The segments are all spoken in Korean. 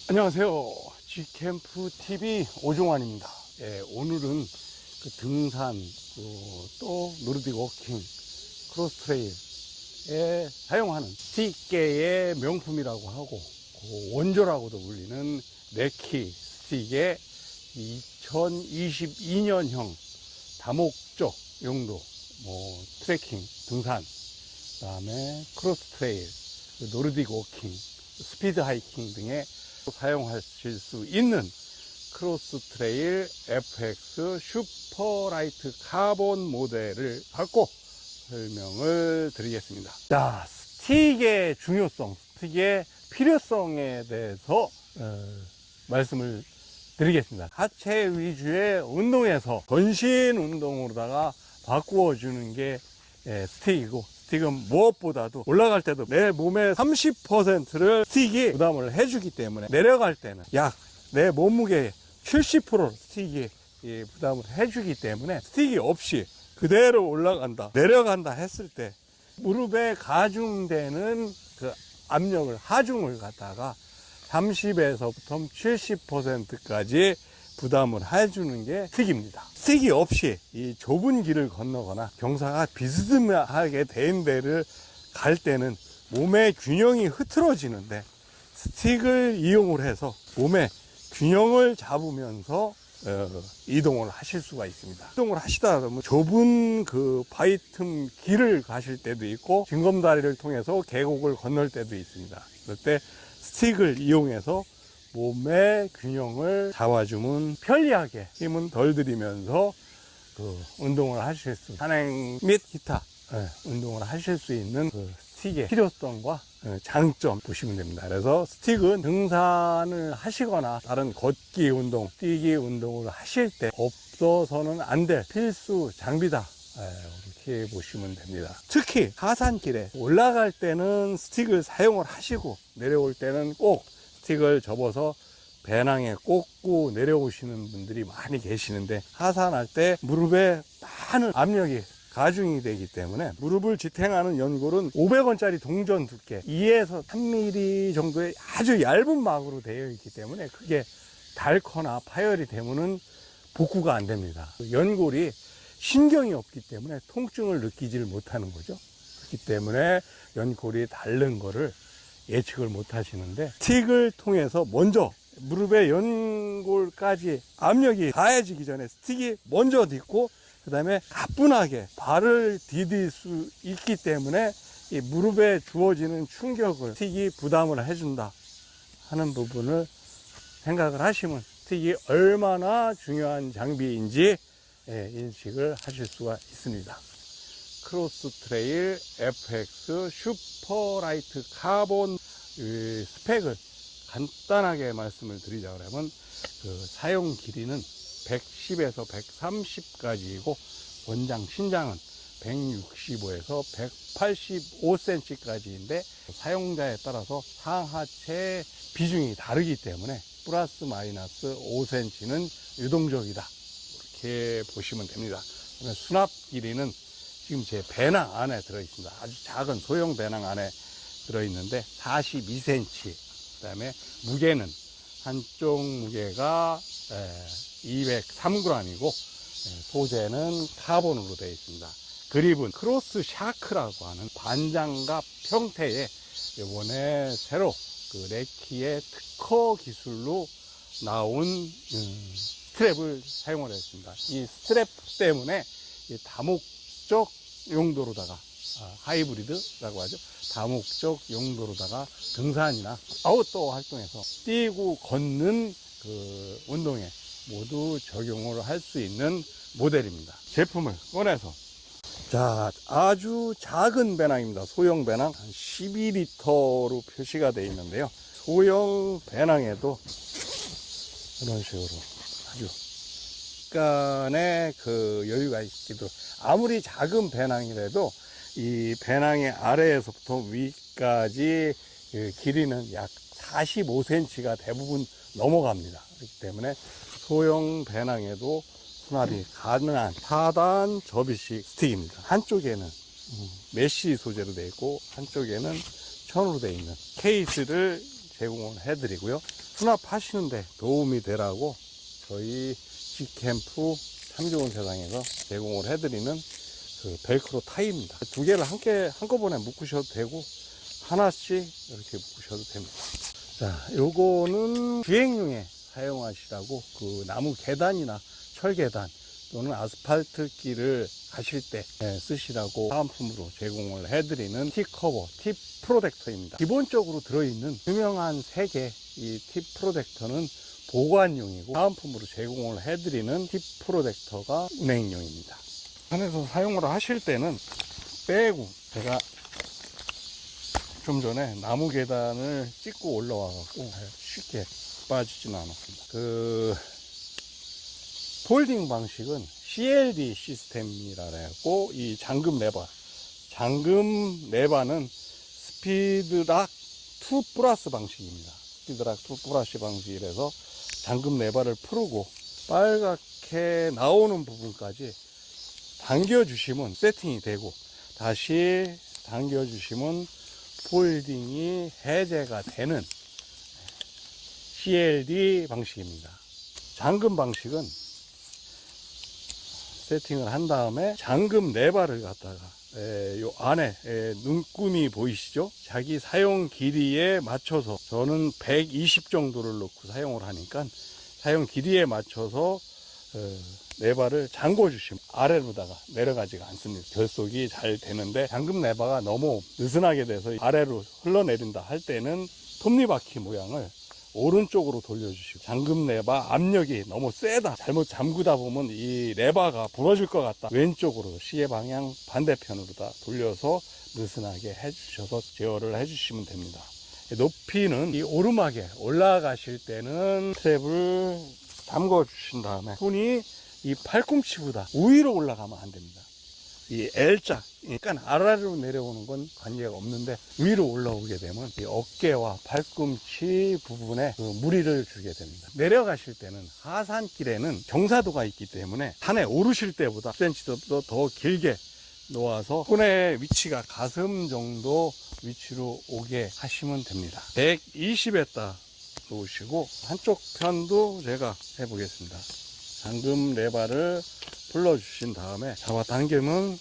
안녕하세요. G캠프TV 오종환입니다. 오늘은 그 등산, 또 노르딕 워킹, 크로스트레일에 사용하는 스틱계의 명품이라고 하고, 그 원조라고도 불리는 네키 스틱의 2022년형 다목적 용도, 트레킹, 등산, 그 다음에 크로스트레일, 노르딕 워킹, 스피드 하이킹 등에 사용하실 수 있는 크로스트레일 FX 슈퍼라이트 카본 모델을 갖고 설명을 드리겠습니다. 자, 스틱의 중요성, 스틱의 필요성에 대해서 말씀을 드리겠습니다. 하체 위주의 운동에서 전신 운동으로다가 바꾸어 주는 게 스틱이고, 스틱은 무엇보다도 올라갈 때도 내 몸의 30%를 스틱이 부담을 해주기 때문에, 내려갈 때는 약 내 몸무게의 70%를 스틱이 부담을 해주기 때문에, 스틱이 없이 그대로 올라간다 내려간다 했을 때 무릎에 가중되는 그 압력을, 하중을 갖다가 30에서부터 70%까지 부담을 해주는 게 스틱입니다. 스틱이 없이 이 좁은 길을 건너거나 경사가 비스듬하게 된 데를 갈 때는 몸의 균형이 흐트러지는데, 스틱을 이용을 해서 몸의 균형을 잡으면서 이동을 하실 수가 있습니다. 이동을 하시다 보면 좁은 그 바위 틈 길을 가실 때도 있고, 징검다리를 통해서 계곡을 건널 때도 있습니다. 그럴 때 스틱을 이용해서 몸의 균형을 잡아주면 편리하게 힘은 덜 들이면서 운동을 하실 수, 산행 및 기타 운동을 하실 수 있는 스틱의 필요성과 장점 보시면 됩니다. 그래서 스틱은 등산을 하시거나 다른 걷기 운동, 뛰기 운동을 하실 때 없어서는 안 될 필수 장비다, 이렇게 보시면 됩니다. 특히 하산길에 올라갈 때는 스틱을 사용을 하시고, 내려올 때는 꼭 스틱을 접어서 배낭에 꽂고 내려오시는 분들이 많이 계시는데, 하산할 때 무릎에 많은 압력이 가중이 되기 때문에 무릎을 지탱하는 연골은 500원짜리 동전 두께 2에서 3mm 정도의 아주 얇은 막으로 되어 있기 때문에, 그게 닳거나 파열이 되면은 복구가 안 됩니다. 연골이 신경이 없기 때문에 통증을 느끼지를 못하는 거죠. 그렇기 때문에 연골이 닳는 거를 예측을 못 하시는데, 스틱을 통해서 먼저 무릎의 연골까지 압력이 가해지기 전에 스틱이 먼저 딛고, 그 다음에 가뿐하게 발을 디딜 수 있기 때문에 이 무릎에 주어지는 충격을 스틱이 부담을 해준다 하는 부분을 생각을 하시면, 스틱이 얼마나 중요한 장비인지 인식을 하실 수가 있습니다. 크로스트레일 FX 슈퍼라이트 카본 스펙을 간단하게 말씀을 드리자 그러면, 사용 길이는 110에서 130까지이고, 원장 신장은 165에서 185cm까지인데, 사용자에 따라서 상하체 비중이 다르기 때문에 플러스 마이너스 5cm는 유동적이다, 이렇게 보시면 됩니다. 수납 길이는 지금 제 배낭 안에 들어있습니다. 아주 작은 소형 배낭 안에 들어있는데 42cm. 그 다음에 무게는 한쪽 무게가 203g이고, 소재는 카본으로 되어 있습니다. 그립은 크로스 샤크라고 하는 반장갑 형태의, 이번에 새로 네키의 특허 기술로 나온 스트랩을 사용을 했습니다. 이 스트랩 때문에 다목적 용도로다가, 하이브리드라고 하죠. 다목적 용도로다가 등산이나 아웃도어 활동에서 뛰고 걷는 운동에 모두 적용을 할 수 있는 모델입니다. 제품을 꺼내서, 자, 아주 작은 배낭입니다. 소형 배낭, 한 12L로 표시가 되어 있는데요. 소형 배낭에도 이런 식으로 아주 약간의 여유가 있기도, 아무리 작은 배낭이라도 이 배낭의 아래에서부터 위까지 길이는 약 45cm가 대부분 넘어갑니다. 그렇기 때문에 소형 배낭에도 수납이 가능한 4단 접이식 스틱입니다. 한쪽에는 메쉬 소재로 되어 있고, 한쪽에는 천으로 되어 있는 케이스를 제공을 해드리고요. 수납하시는데 도움이 되라고 저희 G캠프 참 좋은 세상에서 제공을 해드리는 그 벨크로 타이입니다. 두 개를 한꺼번에 묶으셔도 되고 하나씩 이렇게 묶으셔도 됩니다. 자, 요거는 주행용에 사용하시라고 그 나무 계단이나 철 계단 또는 아스팔트 길을 가실 때 쓰시라고 사은품으로 제공을 해드리는 T커버, T프로텍터입니다. 기본적으로 들어있는 유명한 3개 이 T프로텍터는 보관용이고 사은품으로 제공을 해드리는 T프로텍터가 운행용입니다. 산에서 사용을 하실 때는 빼고, 제가 좀 전에 나무 계단을 찍고 올라와갖고 쉽게 빠지지는 않았습니다. 그 폴딩 방식은 CLD 시스템이라 해갖고 이 잠금 레바는 스피드락 2 플러스 방식입니다. 스피드락 2 플러스 방식이라서 잠금 레바를 풀고 빨갛게 나오는 부분까지 당겨주시면 세팅이 되고, 다시 당겨주시면 폴딩이 해제가 되는 CLD 방식입니다. 잠금 방식은 세팅을 한 다음에 잠금 레바를 갖다가 요 안에 눈금이 보이시죠? 자기 사용 길이에 맞춰서, 저는 120 정도를 넣고 사용을 하니까 사용 길이에 맞춰서 레바를 잠궈 주시면 아래로다가 내려가지가 않습니다. 결속이 잘 되는데, 잠금 레바가 너무 느슨하게 돼서 아래로 흘러내린다 할 때는 톱니바퀴 모양을 오른쪽으로 돌려주시고, 잠금 레바 압력이 너무 세다, 잘못 잠그다 보면 이 레바가 부러질 것 같다, 왼쪽으로 시계 방향 반대편으로 돌려서 느슨하게 해주셔서 제어를 해주시면 됩니다. 높이는 이 오르막에 올라가실 때는 스트랩을 잠궈 주신 다음에 손이 이 팔꿈치보다 위로 올라가면 안 됩니다. 이 L자, 약간 아래로 내려오는 건 관계가 없는데 위로 올라오게 되면 이 어깨와 팔꿈치 부분에 그 무리를 주게 됩니다. 내려가실 때는 하산길에는 경사도가 있기 때문에 산에 오르실 때보다 10cm 더 길게 놓아서 손의 위치가 가슴 정도 위치로 오게 하시면 됩니다. 120에다 놓으시고, 한쪽 편도 제가 해보겠습니다. 잠금 레바를 불러주신 다음에 잡아당기면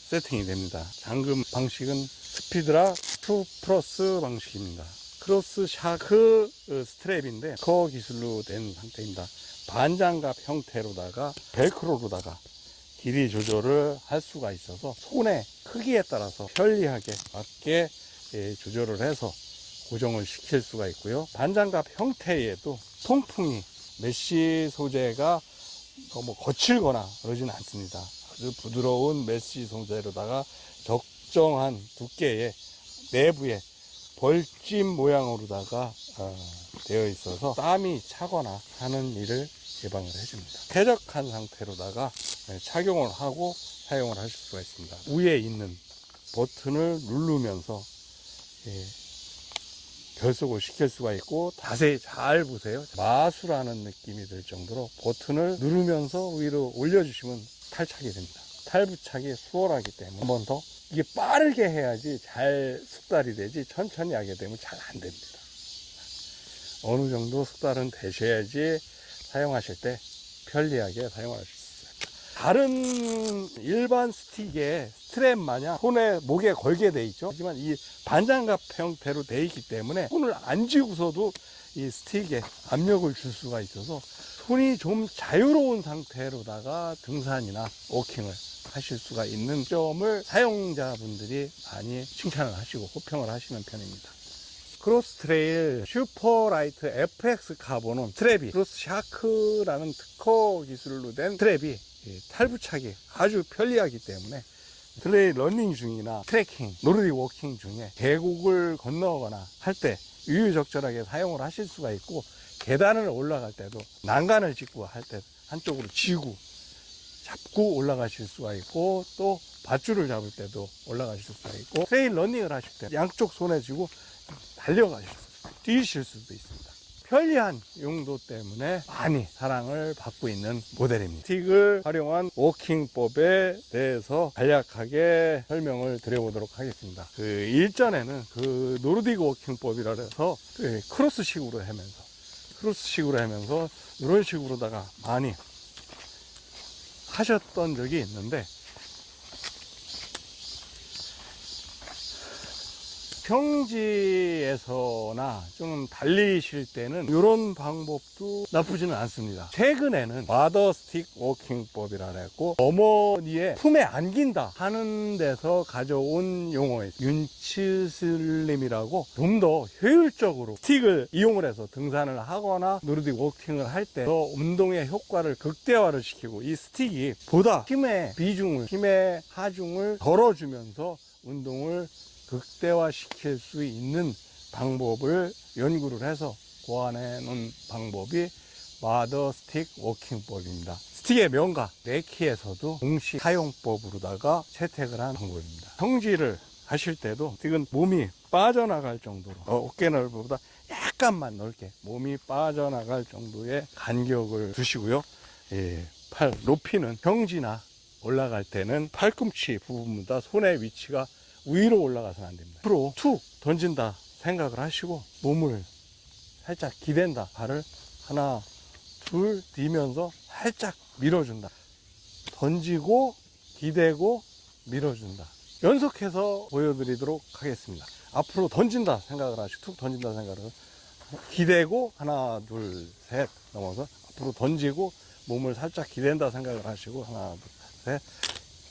세팅이 됩니다. 잠금 방식은 스피드락 2 플러스 방식입니다. 크로스 샤크 스트랩인데 커 기술로 된 상태입니다. 반장갑 형태로다가 벨크로로다가 길이 조절을 할 수가 있어서 손의 크기에 따라서 편리하게 맞게 조절을 해서 고정을 시킬 수가 있고요. 반장갑 형태에도 통풍이, 메쉬 소재가 너무 거칠거나 그러진 않습니다. 아주 부드러운 메쉬 소재로다가 적정한 두께의 내부에 벌집 모양으로다가 되어 있어서 땀이 차거나 하는 일을 예방을 해줍니다. 쾌적한 상태로다가 착용을 하고 사용을 하실 수가 있습니다. 위에 있는 버튼을 누르면서 결속을 시킬 수가 있고, 자세히 잘 보세요. 마술하는 느낌이 들 정도로 버튼을 누르면서 위로 올려주시면 탈착이 됩니다. 탈부착이 수월하기 때문에 한 번 더, 이게 빠르게 해야지 잘 숙달이 되지 천천히 하게 되면 잘 안 됩니다. 어느 정도 숙달은 되셔야지 사용하실 때 편리하게 사용하실 수 있어요. 다른 일반 스틱의 스트랩 마냥 손에 목에 걸게 돼 있죠. 하지만 이 반장갑 형태로 돼 있기 때문에 손을 안 쥐고서도 이 스틱에 압력을 줄 수가 있어서 손이 좀 자유로운 상태로다가 등산이나 워킹을 하실 수가 있는 점을 사용자분들이 많이 칭찬을 하시고 호평을 하시는 편입니다. 크로스 트레일 슈퍼라이트 FX 카본은 스트랩이 크로스 샤크라는 특허 기술로 된 스트랩이 탈부착이 아주 편리하기 때문에 트레일 러닝 중이나 트레킹, 노르딕 워킹 중에 계곡을 건너거나 할 때 유유적절하게 사용을 하실 수가 있고, 계단을 올라갈 때도 난간을 짚고 할 때 한쪽으로 쥐고 잡고 올라가실 수가 있고, 또 밧줄을 잡을 때도 올라가실 수가 있고, 트레일 러닝을 하실 때 양쪽 손에 쥐고 달려가실 수 있습니다. 뛰실 수도 있습니다. 편리한 용도 때문에 많이 사랑을 받고 있는 모델입니다. 스틱을 활용한 워킹법에 대해서 간략하게 설명을 드려보도록 하겠습니다. 일전에는 노르딕 워킹법이라 해서 크로스식으로 하면서 크로스식으로 하면서 이런 식으로다가 많이 하셨던 적이 있는데, 평지에서나 좀 달리실 때는 이런 방법도 나쁘지는 않습니다. 최근에는 마더 스틱 워킹법이라 했고, 어머니의 품에 안긴다 하는 데서 가져온 용어예요. 윤치슬림이라고 좀 더 효율적으로 스틱을 이용을 해서 등산을 하거나 노르딕 워킹을 할 때 더 운동의 효과를 극대화를 시키고, 이 스틱이 보다 힘의 비중을, 힘의 하중을 덜어주면서 운동을 극대화시킬 수 있는 방법을 연구를 해서 고안해 놓은 방법이 마더 스틱 워킹법입니다. 스틱의 명가 네키에서도 공식 사용법으로다가 채택을 한 방법입니다. 평지를 하실 때도 스틱은 몸이 빠져나갈 정도로, 어깨 넓이보다 약간만 넓게 몸이 빠져나갈 정도의 간격을 두시고요. 팔 높이는 평지나 올라갈 때는 팔꿈치 부분보다 손의 위치가 위로 올라가서는 안 됩니다. 앞으로 툭 던진다 생각을 하시고, 몸을 살짝 기댄다. 발을 하나, 둘 디면서 살짝 밀어준다. 던지고, 기대고, 밀어준다. 연속해서 보여드리도록 하겠습니다. 앞으로 던진다 생각을 하시고, 툭 던진다 생각을 기대고, 하나, 둘, 셋 넘어서 앞으로 던지고, 몸을 살짝 기댄다 생각을 하시고, 하나, 둘, 셋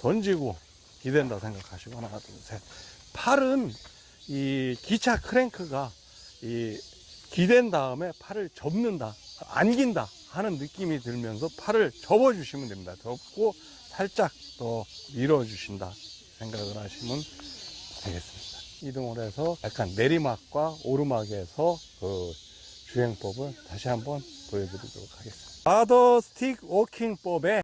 던지고, 기댄다 생각하시고, 하나, 둘, 셋. 팔은 이 기차 크랭크가 기댄 다음에 팔을 접는다, 안긴다 하는 느낌이 들면서 팔을 접어주시면 됩니다. 접고 살짝 더 밀어주신다 생각을 하시면 되겠습니다. 이동을 해서 약간 내리막과 오르막에서 그 주행법을 다시 한번 보여드리도록 하겠습니다. 마더 스틱 워킹법의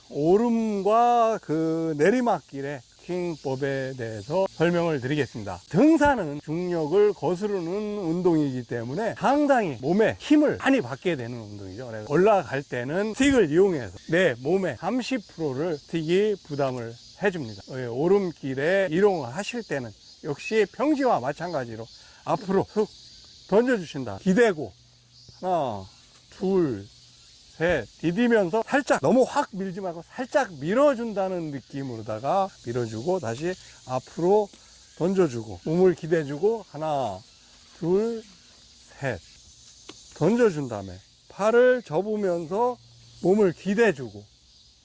오름과 그 내리막길의 워킹법에 대해서 설명을 드리겠습니다. 등산은 중력을 거스르는 운동이기 때문에 상당히 몸에 힘을 많이 받게 되는 운동이죠. 그래서 올라갈 때는 스틱을 이용해서 내 몸의 30%를 스틱이 부담을 해줍니다. 오름길에 이동을 하실 때는 역시 평지와 마찬가지로 앞으로 툭 던져주신다. 기대고 하나, 둘, 셋 디디면서 살짝, 너무 확 밀지 말고 살짝 밀어준다는 느낌으로다가 밀어주고, 다시 앞으로 던져주고, 몸을 기대주고, 하나, 둘, 셋 던져준 다음에 팔을 접으면서 몸을 기대주고,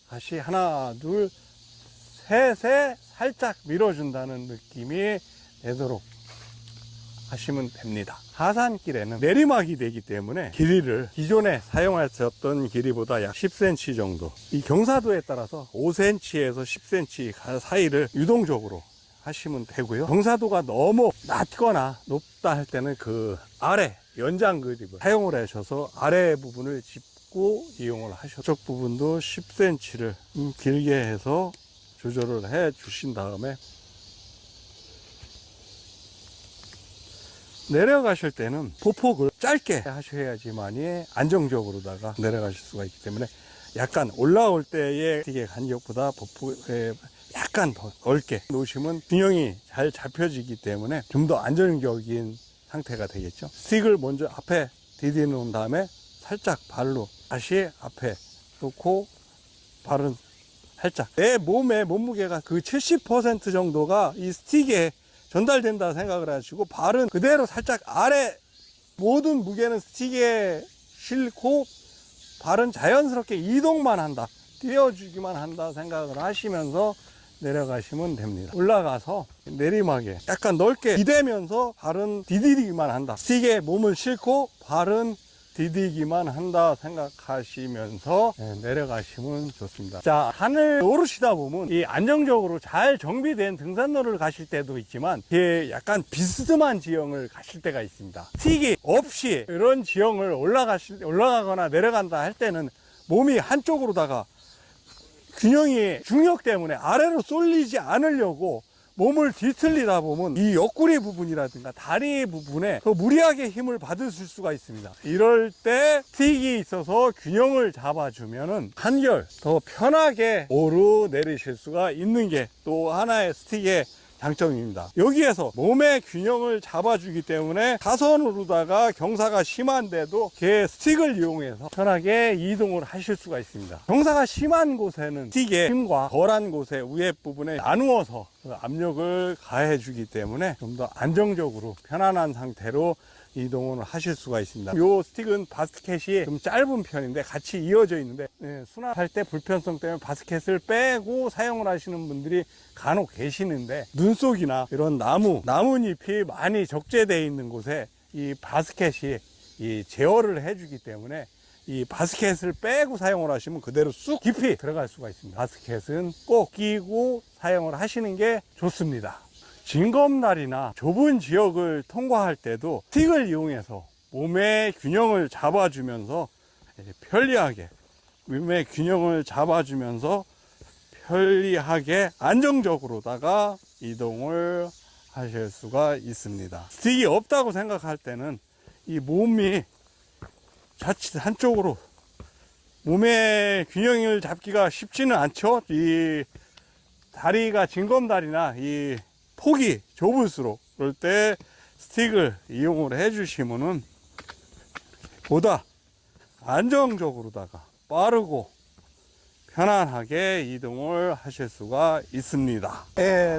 다시 하나, 둘, 셋에 살짝 밀어준다는 느낌이 되도록 하시면 됩니다. 하산길에는 내리막이 되기 때문에 길이를 기존에 사용하셨던 길이보다 약 10cm 정도, 이 경사도에 따라서 5cm에서 10cm 사이를 유동적으로 하시면 되고요. 경사도가 너무 낮거나 높다 할 때는 그 아래 연장 그립을 사용을 하셔서 아래 부분을 짚고 이용을 하셔서 쪽 부분도 10cm를 길게 해서 조절을 해 주신 다음에 내려가실 때는 보폭을 짧게 하셔야지만이 안정적으로다가 내려가실 수가 있기 때문에, 약간 올라올 때의 스틱의 간격보다 보폭에 약간 더 넓게 놓으시면 균형이 잘 잡혀지기 때문에 좀 더 안정적인 상태가 되겠죠. 스틱을 먼저 앞에 디디 놓은 다음에 살짝 발로 다시 앞에 놓고, 발은 살짝, 내 몸의 몸무게가 그 70% 정도가 이 스틱에 전달된다 생각을 하시고, 발은 그대로 살짝 아래, 모든 무게는 스틱에 싣고 발은 자연스럽게 이동만 한다, 띄워주기만 한다 생각을 하시면서 내려가시면 됩니다. 올라가서 내리막에 약간 넓게 기대면서 발은 디디기만 한다, 스틱에 몸을 싣고 발은 디디기만 한다 생각하시면서 내려가시면 좋습니다. 자, 산을 오르시다 보면 이 안정적으로 잘 정비된 등산로를 가실 때도 있지만, 이게 약간 비스듬한 지형을 가실 때가 있습니다. 스틱이 없이 이런 지형을 올라가거나 내려간다 할 때는 몸이 한쪽으로다가 균형이 중력 때문에 아래로 쏠리지 않으려고 몸을 뒤틀리다 보면 이 옆구리 부분이라든가 다리 부분에 더 무리하게 힘을 받으실 수가 있습니다. 이럴 때 스틱이 있어서 균형을 잡아주면은 한결 더 편하게 오르내리실 수가 있는 게 또 하나의 스틱의 장점입니다. 여기에서 몸의 균형을 잡아주기 때문에 사선으로다가 경사가 심한데도 개 스틱을 이용해서 편하게 이동을 하실 수가 있습니다. 경사가 심한 곳에는 스틱의 힘과 덜한 곳의 위에 부분에 나누어서 압력을 가해주기 때문에 좀 더 안정적으로 편안한 상태로 이동을 하실 수가 있습니다. 이 스틱은 바스켓이 좀 짧은 편인데 같이 이어져 있는데 수납할 때 불편성 때문에 바스켓을 빼고 사용을 하시는 분들이 간혹 계시는데 눈속이나 이런 나뭇잎이 많이 적재되어 있는 곳에 이 바스켓이 이 제어를 해주기 때문에 이 바스켓을 빼고 사용을 하시면 그대로 쑥 깊이 들어갈 수가 있습니다. 바스켓은 꼭 끼고 사용을 하시는 게 좋습니다. 징검다리나 좁은 지역을 통과할 때도 스틱을 이용해서 몸의 균형을 잡아주면서 편리하게 몸의 균형을 잡아주면서 편리하게 안정적으로다가 이동을 하실 수가 있습니다. 스틱이 없다고 생각할 때는 이 몸이 자칫 한쪽으로 몸의 균형을 잡기가 쉽지는 않죠. 이 다리가 징검다리나 이 폭이 좁을수록 그럴 때 스틱을 이용을 해 주시면은 보다 안정적으로다가 빠르고 편안하게 이동을 하실 수가 있습니다.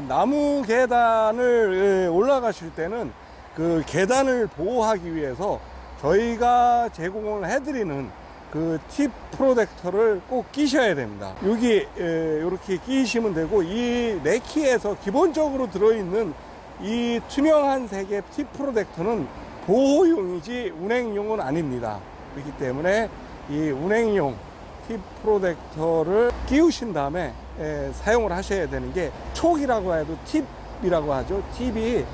나무 계단을 올라가실 때는 그 계단을 보호하기 위해서 저희가 제공을 해드리는 그 팁 프로텍터를 꼭 끼셔야 됩니다. 여기 이렇게 끼시면 되고, 이 네키에서 기본적으로 들어있는 이 투명한 색의 팁 프로텍터는 보호용이지 운행용은 아닙니다. 그렇기 때문에 이 운행용 팁 프로텍터를 끼우신 다음에 사용을 하셔야 되는 게, 촉이라고 해도 팁이라고 하죠. 팁이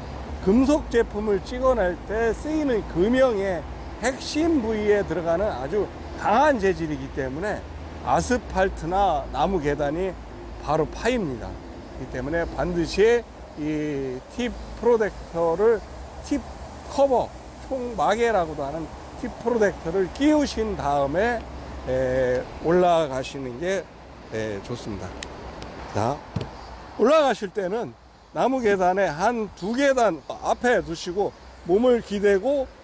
금속 제품을 찍어낼 때 쓰이는 금형의 핵심 부위에 들어가는 아주 강한 재질이기 때문에 아스팔트나 나무 계단이 바로 파입니다. 그렇기 때문에 반드시 이 팁 프로텍터를, 팁 커버, 총마개라고도 하는 팁 프로텍터를 끼우신 다음에 올라가시는 게 좋습니다. 자, 올라가실 때는 나무 계단에 한 2계단 앞에 두시고 몸을 기대고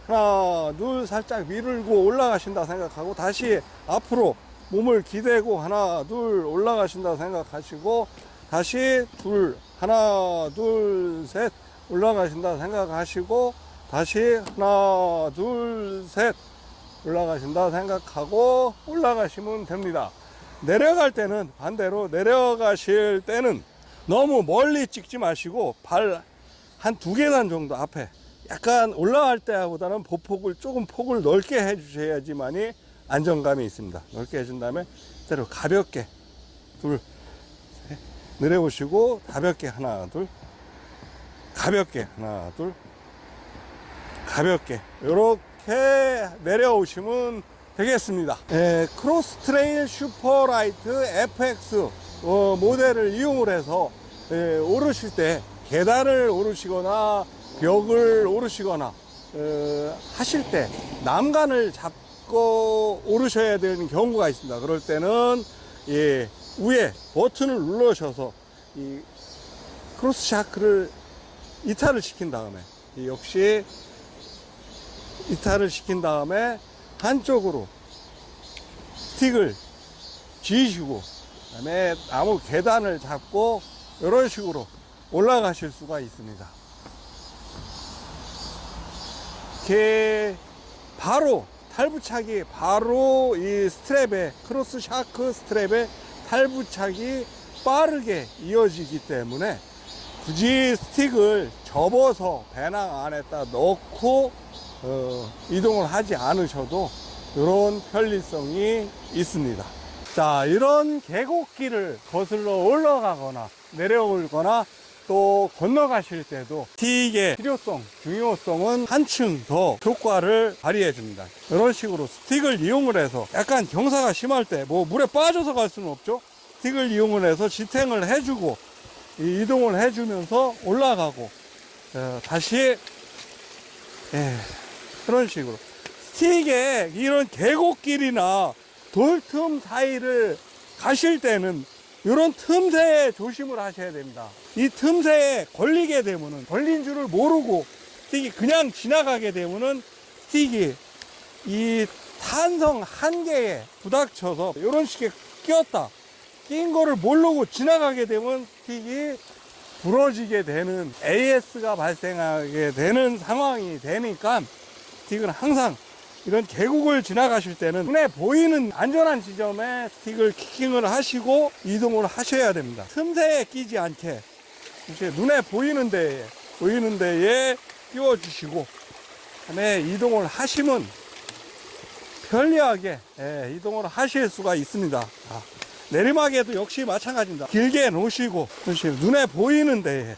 하나 둘 살짝 밀고 올라가신다 생각하고, 다시 앞으로 몸을 기대고 하나 둘 올라가신다 생각하시고, 다시 하나 둘 셋 올라가신다 생각하시고, 다시 하나 둘 셋 올라가신다 생각하고 올라가시면 됩니다. 내려갈 때는 반대로, 내려가실 때는 너무 멀리 찍지 마시고 발 한 2계단 정도 앞에, 약간 올라갈 때보다는 보폭을 조금 폭을 넓게 해주셔야지만이 안정감이 있습니다. 넓게 해준 다음에 그대로 가볍게 내려오시고, 가볍게 하나 둘, 가볍게 하나 둘, 가볍게 이렇게 내려오시면 되겠습니다. 크로스트레일 슈퍼라이트 FX 모델을 이용을 해서 오르실 때, 계단을 오르시거나 벽을 오르시거나 하실 때 난간을 잡고 오르셔야 되는 경우가 있습니다. 그럴 때는 위에 버튼을 눌러셔서 이 크로스 샤크를 이탈을 시킨 다음에, 역시 이탈을 시킨 다음에 한쪽으로 스틱을 쥐시고, 그 다음에 나무 계단을 잡고 이런 식으로 올라가실 수가 있습니다. 이렇게 바로 탈부착이, 바로 이 스트랩에, 크로스 샤크 스트랩에 탈부착이 빠르게 이어지기 때문에 굳이 스틱을 접어서 배낭 안에다 넣고 이동을 하지 않으셔도 이런 편리성이 있습니다. 자, 이런 계곡길을 거슬러 올라가거나 내려오거나 또 건너가실 때도 스틱의 필요성, 중요성은 한층 더 효과를 발휘해 줍니다. 이런 식으로 스틱을 이용을 해서, 약간 경사가 심할 때 뭐 물에 빠져서 갈 수는 없죠. 스틱을 이용을 해서 지탱을 해주고 이동을 해주면서 올라가고, 다시 그런 식으로 스틱에 이런 계곡길이나 돌틈 사이를 가실 때는 이런 틈새에 조심을 하셔야 됩니다. 이 틈새에 걸리게 되면은, 걸린 줄을 모르고 스틱이 그냥 지나가게 되면은 스틱이 이 탄성 한계에 부닥쳐서 이런 식의 낀 거를 모르고 지나가게 되면 스틱이 부러지게 되는, AS가 발생하게 되는 상황이 되니까 스틱은 항상 이런 계곡을 지나가실 때는 눈에 보이는 안전한 지점에 스틱을 키킹을 하시고 이동을 하셔야 됩니다. 틈새에 끼지 않게 눈에 보이는 데에 끼워주시고 그다음에 이동을 하시면 편리하게 이동을 하실 수가 있습니다. 내리막에도 역시 마찬가지입니다. 길게 놓으시고 눈에 보이는 데에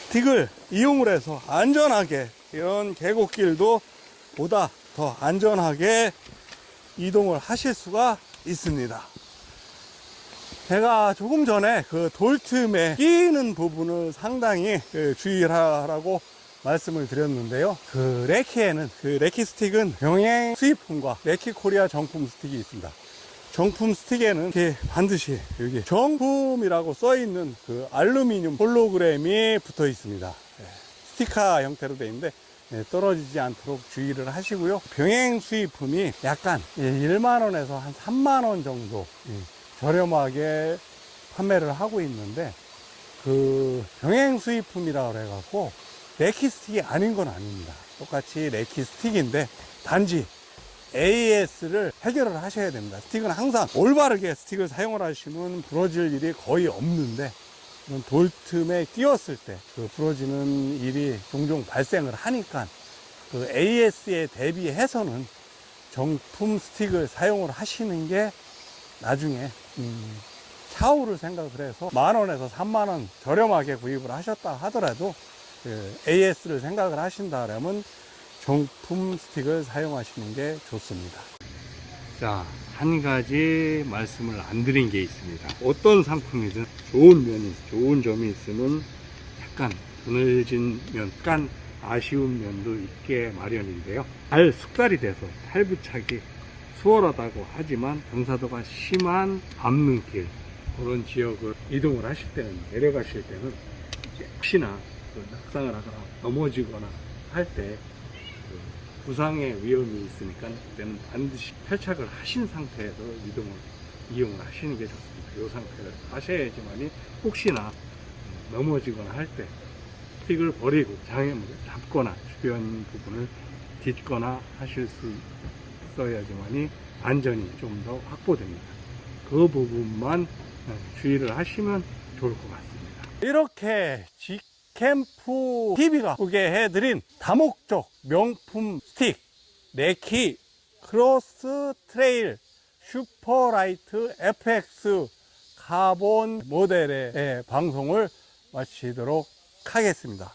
스틱을 이용을 해서 안전하게, 이런 계곡길도 보다 더 안전하게 이동을 하실 수가 있습니다. 제가 조금 전에 그 돌틈에 끼는 부분을 상당히 주의하라고 말씀을 드렸는데요. 그 레키에는, 그 레키 스틱은 병행 수입품과 레키 코리아 정품 스틱이 있습니다. 정품 스틱에는 이렇게 반드시 여기 정품이라고 써 있는 그 알루미늄 홀로그램이 붙어 있습니다. 스티커 형태로 되어 있는데 떨어지지 않도록 주의를 하시고요. 병행 수입품이 약간 1만원에서 한 3만원 정도 저렴하게 판매를 하고 있는데, 그 병행 수입품이라고 해갖고 레키 스틱이 아닌 건 아닙니다. 똑같이 레키 스틱인데 단지 AS를 해결을 하셔야 됩니다. 스틱은 항상 올바르게 스틱을 사용을 하시면 부러질 일이 거의 없는데, 이런 돌틈에 끼었을 때 그 부러지는 일이 종종 발생을 하니까 그 AS에 대비해서는 정품 스틱을 사용을 하시는 게 나중에 차후를 생각을 해서 10,000원에서 30,000원 저렴하게 구입을 하셨다 하더라도 AS를 생각을 하신다면 정품 스틱을 사용하시는 게 좋습니다. 자, 한 가지 말씀을 안 드린 게 있습니다. 어떤 상품이든 좋은 점이 있으면 약간 그늘진 면, 약간 아쉬운 면도 있게 마련인데요. 잘 숙달이 돼서 탈부착이 수월하다고 하지만 경사도가 심한 암릉길, 그런 지역을 이동을 하실 때는, 내려가실 때는 혹시나 낙상을 하거나 넘어지거나 할 때 부상의 위험이 있으니까 그때는 반드시 탈착을 하신 상태에서 이용을 하시는 게 좋습니다. 이 상태를 하셔야지만이 혹시나 넘어지거나 할 때 스틱을 버리고 장애물을 잡거나 주변 부분을 딛거나 하실 수 있어야지만이 안전이 좀 더 확보됩니다. 그 부분만 주의를 하시면 좋을 것 같습니다. 이렇게 G캠프 TV가 소개해드린 다목적 명품 스틱 레키 크로스 트레일 슈퍼라이트 FX 카본 모델의 방송을 마치도록 하겠습니다.